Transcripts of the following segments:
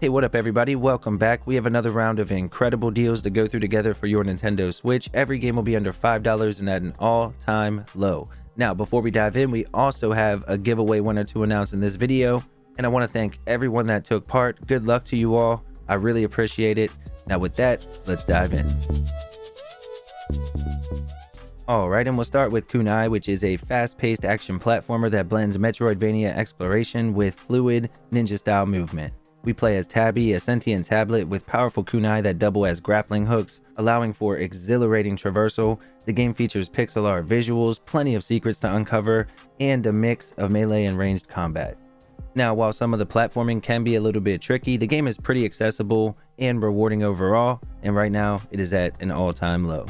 Hey, what up everybody? Welcome back. We have another round of incredible deals to go through together for your Nintendo Switch. Every game will be under $5 and at an all-time low. Now, before we dive in, we also have a giveaway winner to announce in this video. And I want to thank everyone that took part. Good luck to you all. I really appreciate it. Now with that, let's dive in. Alright, and we'll start with KUNAI, which is a fast-paced action platformer that blends Metroidvania exploration with fluid ninja-style movement. We play as Tabby, a sentient tablet with powerful kunai that double as grappling hooks, allowing for exhilarating traversal. The game features pixel art visuals, plenty of secrets to uncover, and a mix of melee and ranged combat. Now, while some of the platforming can be a little bit tricky, the game is pretty accessible and rewarding overall, and right now it is at an all-time low.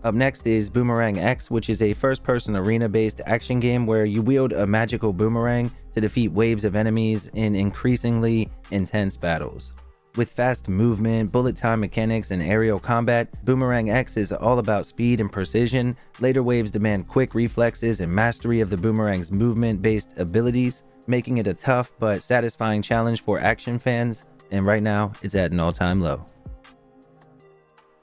Up next is Boomerang X, which is a first-person arena-based action game where you wield a magical boomerang to defeat waves of enemies in increasingly intense battles. With fast movement, bullet time mechanics, and aerial combat, Boomerang X is all about speed and precision. Later waves demand quick reflexes and mastery of the boomerang's movement-based abilities, making it a tough but satisfying challenge for action fans, and right now it's at an all-time low.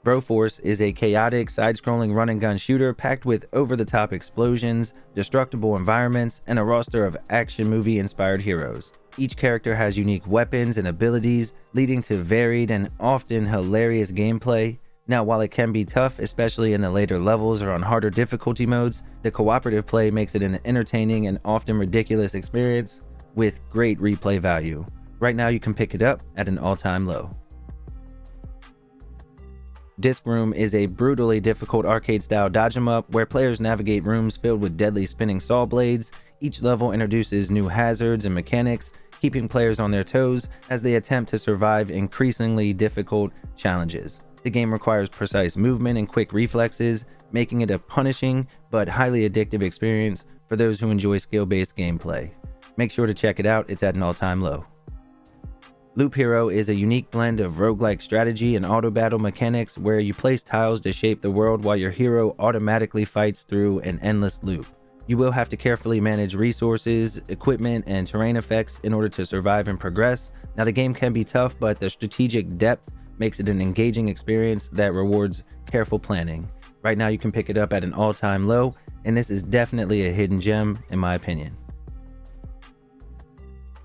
BROFORCE is a chaotic, side-scrolling run-and-gun shooter packed with over-the-top explosions, destructible environments, and a roster of action movie-inspired heroes. Each character has unique weapons and abilities, leading to varied and often hilarious gameplay. Now, while it can be tough, especially in the later levels or on harder difficulty modes, the cooperative play makes it an entertaining and often ridiculous experience with great replay value. Right now, you can pick it up at an all-time low. Disc Room is a brutally difficult arcade-style dodge-em-up where players navigate rooms filled with deadly spinning saw blades. Each level introduces new hazards and mechanics, keeping players on their toes as they attempt to survive increasingly difficult challenges. The game requires precise movement and quick reflexes, making it a punishing but highly addictive experience for those who enjoy skill-based gameplay. Make sure to check it out, it's at an all-time low. Loop Hero is a unique blend of roguelike strategy and auto battle mechanics where you place tiles to shape the world while your hero automatically fights through an endless loop. You will have to carefully manage resources, equipment, and terrain effects in order to survive and progress. Now, the game can be tough, but the strategic depth makes it an engaging experience that rewards careful planning. Right now, you can pick it up at an all-time low, and this is definitely a hidden gem in my opinion.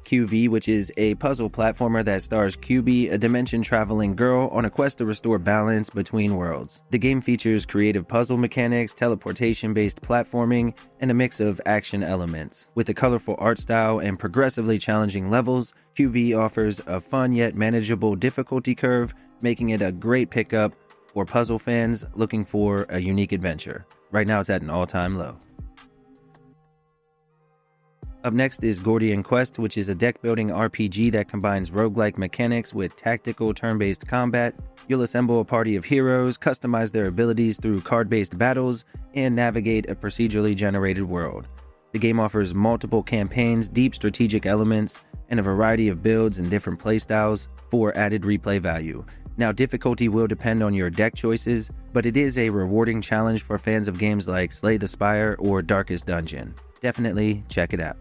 QV, which is a puzzle platformer that stars QB, a dimension-traveling girl on a quest to restore balance between worlds. The game features creative puzzle mechanics, teleportation-based platforming, and a mix of action elements. With a colorful art style and progressively challenging levels, QV offers a fun yet manageable difficulty curve, making it a great pickup for puzzle fans looking for a unique adventure. Right now it's at an all-time low. Up next is Gordian Quest, which is a deck-building RPG that combines roguelike mechanics with tactical turn-based combat. You'll assemble a party of heroes, customize their abilities through card-based battles, and navigate a procedurally generated world. The game offers multiple campaigns, deep strategic elements, and a variety of builds and different playstyles for added replay value. Now, difficulty will depend on your deck choices, but it is a rewarding challenge for fans of games like Slay the Spire or Darkest Dungeon. Definitely check it out.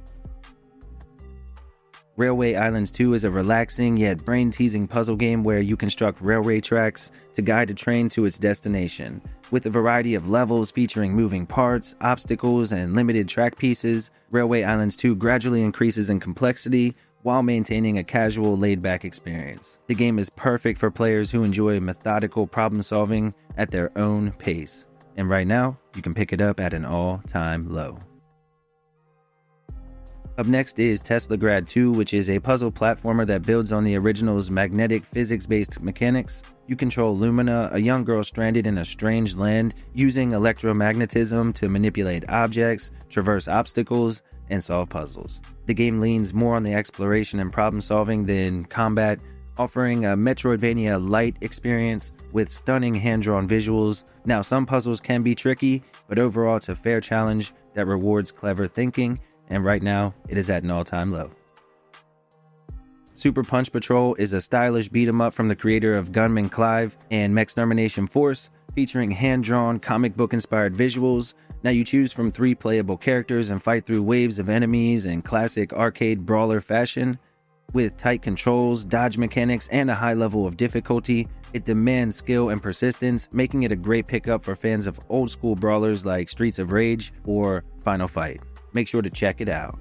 Railway Islands 2 is a relaxing yet brain-teasing puzzle game where you construct railway tracks to guide a train to its destination. With a variety of levels featuring moving parts, obstacles, and limited track pieces, Railway Islands 2 gradually increases in complexity while maintaining a casual, laid-back experience. The game is perfect for players who enjoy methodical problem-solving at their own pace. And right now, you can pick it up at an all-time low. Up next is Teslagrad 2, which is a puzzle platformer that builds on the original's magnetic physics-based mechanics. You control Lumina, a young girl stranded in a strange land, using electromagnetism to manipulate objects, traverse obstacles, and solve puzzles. The game leans more on the exploration and problem-solving than combat, offering a Metroidvania light experience with stunning hand-drawn visuals. Now, some puzzles can be tricky, but overall it's a fair challenge that rewards clever thinking, and right now, it is at an all-time low. Super Punch Patrol is a stylish beat-em-up from the creator of Gunman Clive and Mechstermination Force, featuring hand-drawn, comic book-inspired visuals. Now you choose from 3 playable characters and fight through waves of enemies in classic arcade brawler fashion. With tight controls, dodge mechanics, and a high level of difficulty, it demands skill and persistence, making it a great pickup for fans of old school brawlers like Streets of Rage or Final Fight. Make sure to check it out.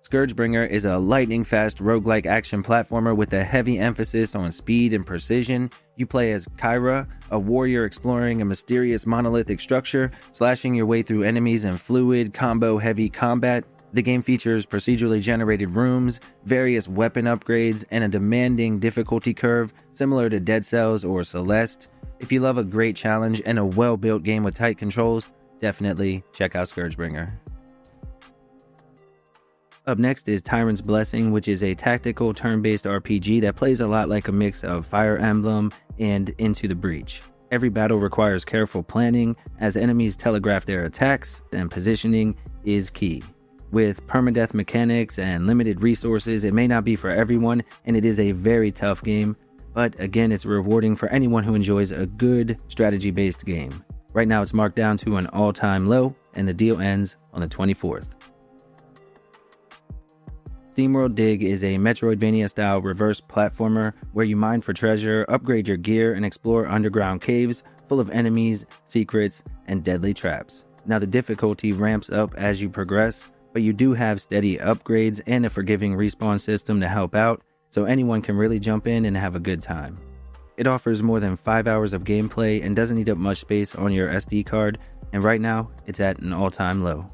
ScourgeBringer is a lightning-fast roguelike action platformer with a heavy emphasis on speed and precision. You play as Kyra, a warrior exploring a mysterious monolithic structure, slashing your way through enemies in fluid, combo-heavy combat. The game features procedurally generated rooms, various weapon upgrades, and a demanding difficulty curve similar to Dead Cells or Celeste. If you love a great challenge and a well-built game with tight controls, definitely check out ScourgeBringer. Up next is Tyrant's Blessing, which is a tactical turn-based RPG that plays a lot like a mix of Fire Emblem and Into the Breach. Every battle requires careful planning as enemies telegraph their attacks, and positioning is key. With permadeath mechanics and limited resources, it may not be for everyone, and it is a very tough game, but again, it's rewarding for anyone who enjoys a good strategy-based game. Right now, it's marked down to an all-time low, and the deal ends on the 24th. Steamworld Dig is a Metroidvania-style reverse platformer where you mine for treasure, upgrade your gear, and explore underground caves full of enemies, secrets, and deadly traps. Now, the difficulty ramps up as you progress, but you do have steady upgrades and a forgiving respawn system to help out, so anyone can really jump in and have a good time. It offers more than 5 hours of gameplay and doesn't eat up much space on your SD card, and right now, it's at an all-time low.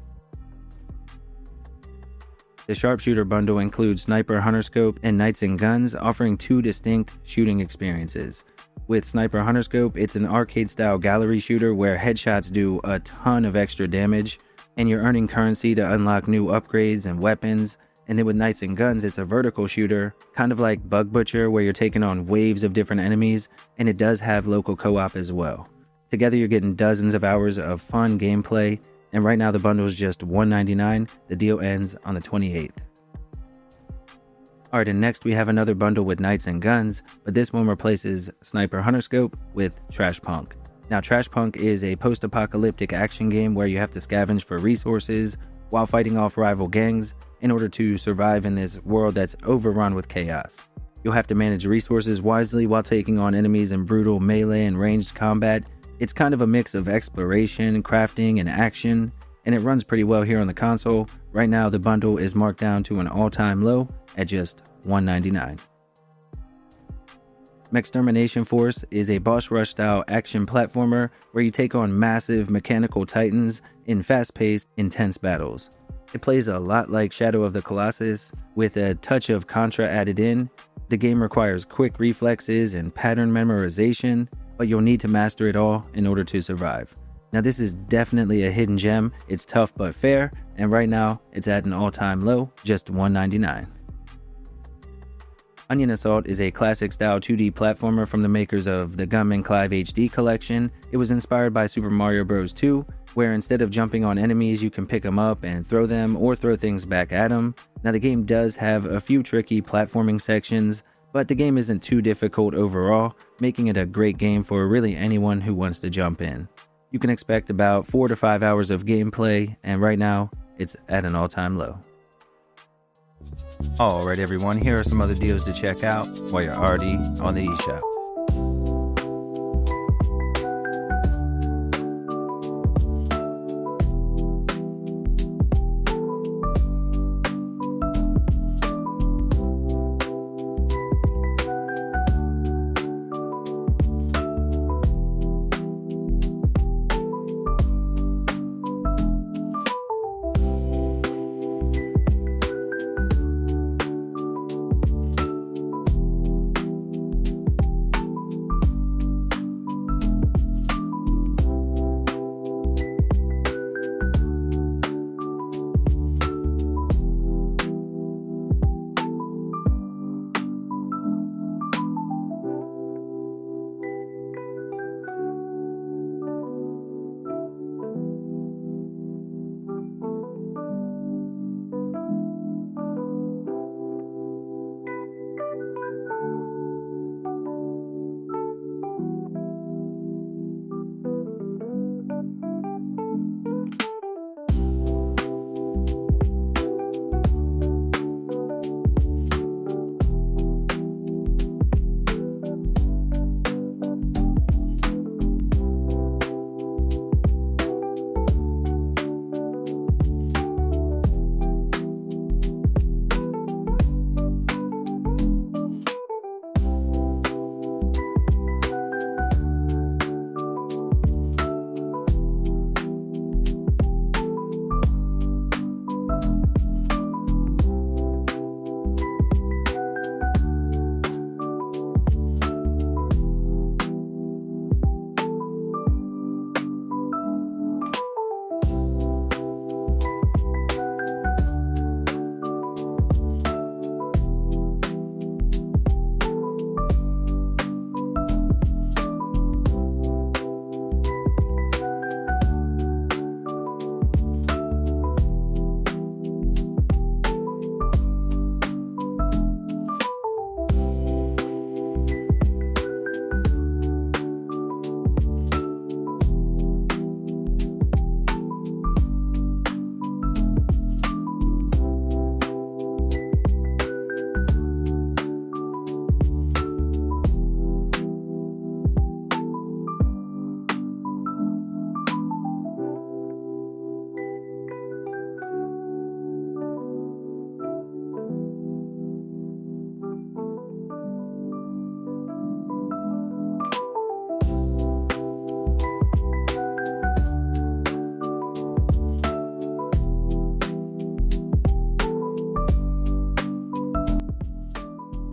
The Sharpshooter bundle includes Sniper Hunter Scope and Knights and Guns, offering 2 distinct shooting experiences. With Sniper Hunter Scope, it's an arcade-style gallery shooter where headshots do a ton of extra damage, and you're earning currency to unlock new upgrades and weapons. And then with Knights and Guns, it's a vertical shooter, kind of like Bug Butcher, where you're taking on waves of different enemies, and it does have local co-op as well. Together, you're getting dozens of hours of fun gameplay, and right now the bundle is just $1.99. The deal ends on the 28th. Alright, and next we have another bundle with Knights and Guns, but this one replaces Sniper Hunter Scope with Trash Punk. Now, Trash Punk is a post-apocalyptic action game where you have to scavenge for resources while fighting off rival gangs in order to survive in this world that's overrun with chaos. You'll have to manage resources wisely while taking on enemies in brutal melee and ranged combat. It's kind of a mix of exploration, crafting, and action, and it runs pretty well here on the console. Right now, the bundle is marked down to an all-time low at just $1.99. Mechstermination Force is a boss rush style action platformer where you take on massive mechanical titans in fast-paced, intense battles. It plays a lot like Shadow of the Colossus with a touch of Contra added in. The game requires quick reflexes and pattern memorization, but you'll need to master it all in order to survive. Now, this is definitely a hidden gem. It's tough but fair, and right now it's at an all-time low, just $1.99. Onion Assault is a classic-style 2D platformer from the makers of the Gum and Clive HD collection. It was inspired by Super Mario Bros. 2, where instead of jumping on enemies, you can pick them up and throw them or throw things back at them. Now, the game does have a few tricky platforming sections, but the game isn't too difficult overall, making it a great game for really anyone who wants to jump in. You can expect about 4 to 5 hours of gameplay, and right now, it's at an all-time low. Alright everyone, here are some other deals to check out while you're already on the eShop.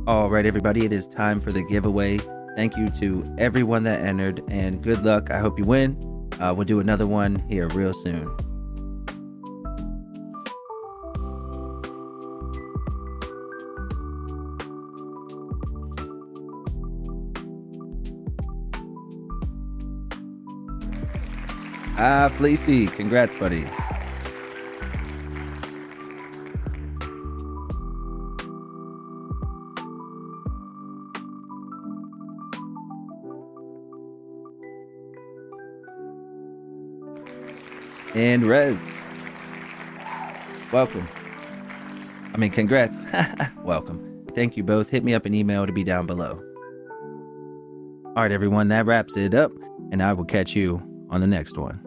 All right, everybody, it is time for the giveaway. Thank you to everyone that entered, and good luck. I hope you win. We'll do another one here real soon. Fleecy, congrats, buddy. And Rez, welcome. I mean, congrats. Welcome. Thank you both. Hit me up an email to be down below. All right, everyone, that wraps it up, and I will catch you on the next one.